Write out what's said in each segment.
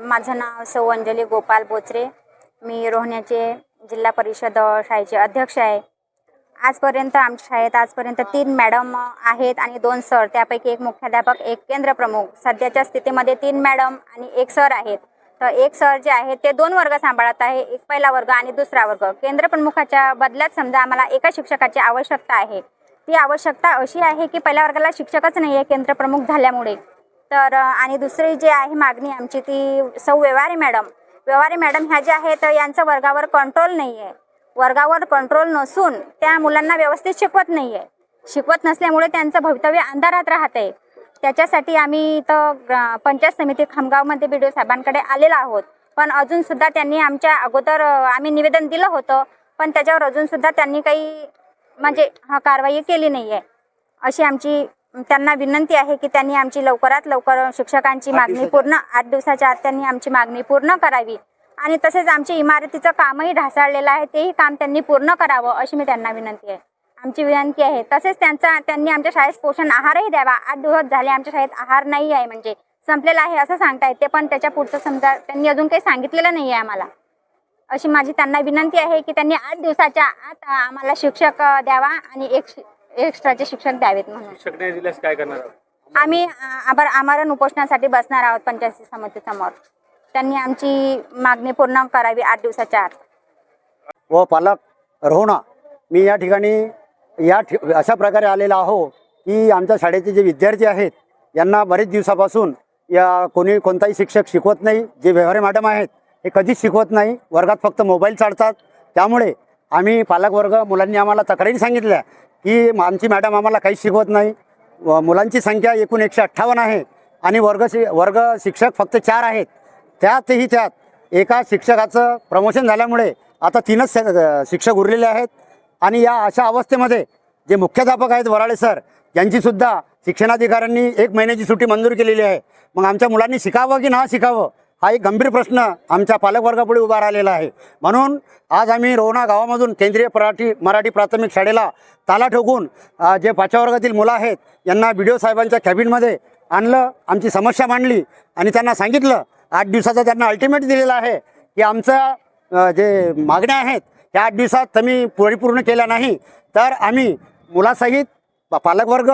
माझं नाव सौ अंजली गोपाल बोचरे. मी रोहण्याचे जिल्हा परिषद शाळेचे अध्यक्ष आहे. आजपर्यंत आमच्या शाळेत 3 मॅडम आहेत आणि 2 सर, त्यापैकी एक मुख्याध्यापक, एक केंद्र प्रमुख. सध्याच्या स्थितीमध्ये 3 मॅडम आणि 1 सर आहेत. तर एक सर जे आहेत ते 2 वर्ग सांभाळत आहे, एक पहिला वर्ग आणि दुसरा वर्ग. केंद्र प्रमुखाच्या बदल्यात समजा आम्हाला एका शिक्षकाची आवश्यकता आहे. ती आवश्यकता अशी आहे की पहिल्या वर्गाला शिक्षकच नाही आहे केंद्र प्रमुख झाल्यामुळे. तर आणि दुसरी जी आहे मागणी आमची ती सौ व्यवहारे मॅडम ह्या ज्या आहेत यांचं वर्गावर कंट्रोल नाही आहे. वर्गावर कंट्रोल नसून त्या मुलांना व्यवस्थित शिकवत नाही आहे. शिकवत नसल्यामुळे त्यांचं भवितव्य अंधारात राहत आहे. त्याच्यासाठी आम्ही इथं पंचायत समिती खामगावमध्ये BDO साहेबांकडे आलेलो आहोत. पण अजूनसुद्धा त्यांनी आमच्या अगोदर आम्ही निवेदन दिलं होतं, पण त्याच्यावर अजूनसुद्धा त्यांनी काही कारवाई केली नाही आहे. अशी आमची त्यांना विनंती आहे की त्यांनी आमची लवकरात लवकर शिक्षकांची मागणी पूर्ण 8 दिवसाच्या आत त्यांनी आमची मागणी पूर्ण करावी. आणि तसेच आमची इमारतीचं कामही ढासळलेलं आहे, तेही काम त्यांनी पूर्ण करावं अशी मी त्यांना आमची विनंती आहे. तसेच त्यांनी आमच्या शाळेत पोषण आहारही द्यावा. 8 दिवस झाले आमच्या शाळेत आहार नाही आहे, म्हणजे संपलेला आहे असं सांगता येते, पण त्याच्या पुढचं समजा त्यांनी अजून काही सांगितलेलं नाही आहे आम्हाला. अशी माझी त्यांना विनंती आहे की त्यांनी 8 दिवसाच्या आत आम्हाला शिक्षक द्यावा आणि एक्स्ट्राचे शिक्षक द्यावेत म्हणून. शिक्षक नाही दिल्यास काय करणार? आम्ही आमरण उपोषणासाठी बसणार आहोत पंचायत समितीसमोर. त्यांनी आमची मागणी पूर्ण करावी 8 दिवसाच्या आत. व पालक रोहणा, मी या ठिकाणी अशा प्रकारे आलेला आहो की आमच्या शाळेचे जे विद्यार्थी आहेत यांना बरेच दिवसापासून कोणताही शिक्षक शिकवत नाही. जे व्यवहारे मॅडम आहेत हे कधीच शिकवत नाही, वर्गात फक्त मोबाईल चालतात. त्यामुळे आम्ही पालकवर्ग मुलांनी आम्हाला तक्रारी सांगितल्या की आमची मॅडम आम्हाला काहीच शिकवत नाही. मुलांची संख्या एकूण 158 आहे आणि वर्ग शिक्षक फक्त 4 आहेत. त्यात एका शिक्षकाचं प्रमोशन झाल्यामुळे आता 3च शिक्षक उरलेले आहेत. आणि या अशा अवस्थेमध्ये जे मुख्याध्यापक आहेत वराळे सर, यांचीसुद्धा शिक्षणाधिकाऱ्यांनी 1 महिन्याची सुट्टी मंजूर केलेली आहे. मग आमच्या मुलांनी शिकावं की ना शिकावं हा एक गंभीर प्रश्न आमच्या पालकवर्गापुढे उभा राहिलेला आहे. म्हणून आज आम्ही रोहणा गावामधून केंद्रीय मराठी प्राथमिक शाळेला ताला ठोकून जे 5व्या वर्गातील मुलं आहेत यांना BDO साहेबांच्या कॅबिनमध्ये आणलं, आमची समस्या मांडली आणि त्यांना सांगितलं 8 दिवसाचा त्यांना अल्टिमेट दिलेला आहे की आमच्या जे मागण्या आहेत त्या 8 दिवसात तुम्ही परिपूर्ण केल्या नाही तर आम्ही मुलासहित पालकवर्ग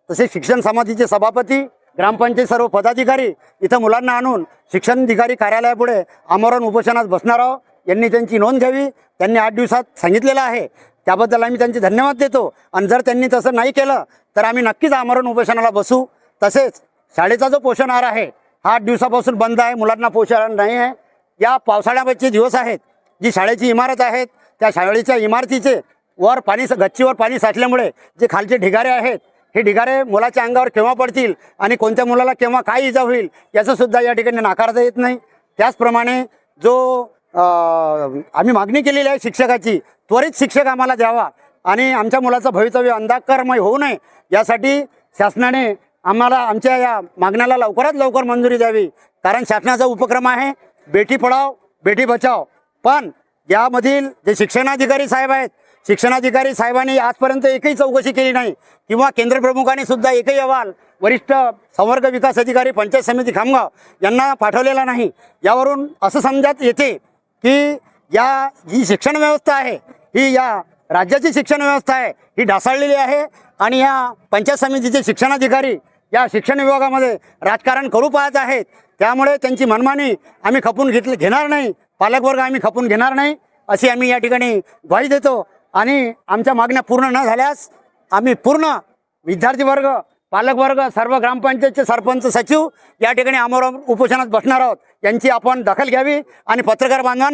तसेच शिक्षण समितीचे सभापती, ग्रामपंचायत सर्व पदाधिकारी इथं मुलांना आणून शिक्षणाधिकारी कार्यालयापुढे आमरण उपोषणात बसणार आहोत. यांनी त्यांची नोंद घ्यावी. त्यांनी 8 दिवसात सांगितलेलं आहे, त्याबद्दल आम्ही त्यांचे धन्यवाद देतो. आणि जर त्यांनी तसं नाही केलं तर आम्ही नक्कीच आमरण उपोषणाला बसू. तसेच शाळेचा जो पोषण आहार आहे हा 8 दिवसापासून बंद आहे, मुलांना पोषण नाही आहे. या पावसाळ्याचे दिवस आहेत, जी शाळेची इमारत आहेत त्या शाळेच्या इमारतीचे गच्चीवर पाणी साठल्यामुळे जे खालचे ढिगारे आहेत हे ढिगारे मुलाच्या अंगावर केव्हा पडतील आणि कोणत्या मुलाला केव्हा काय इजा होईल याचंसुद्धा या ठिकाणी नाकारता येत नाही. त्याचप्रमाणे जो आम्ही मागणी केलेली आहे शिक्षकाची, त्वरित शिक्षक आम्हाला द्यावा आणि आमच्या मुलाचं भवितव्य अंधकारमय होऊ नये यासाठी शासनाने आम्हाला आमच्या या मागण्याला लवकरात लवकर मंजुरी द्यावी. कारण शासनाचा उपक्रम आहे बेटी पढाओ बेटी बचाओ. पण यामधील जे शिक्षणाधिकारी साहेब आहेत, शिक्षणाधिकारी साहेबांनी आजपर्यंत एकही चौकशी केली नाही किंवा केंद्र प्रमुखांनी सुद्धा एकही अहवाल वरिष्ठ संवर्ग विकास अधिकारी पंचायत समिती खामगाव यांना पाठवलेला नाही. यावरून असं समजत येते की जी शिक्षण व्यवस्था आहे ही या राज्याची शिक्षण व्यवस्था आहे ही ढासळलेली आहे आणि या पंचायत समितीचे शिक्षणाधिकारी या शिक्षण विभागामध्ये राजकारण करू पाहत आहेत. त्यामुळे त्यांची मनमानी आम्ही खपून घेणार नाही, पालकवर्ग आम्ही खपून घेणार नाही अशी आम्ही या ठिकाणी ग्वाही देतो. आणि आमच्या मागण्या पूर्ण न झाल्यास आम्ही पूर्ण विद्यार्थी वर्ग, पालकवर्ग, सर्व ग्रामपंचायतचे सरपंच, सचिव या ठिकाणी आमरण उपोषणात बसणार आहोत. यांची आपण दखल घ्यावी आणि पत्रकार बांधवांना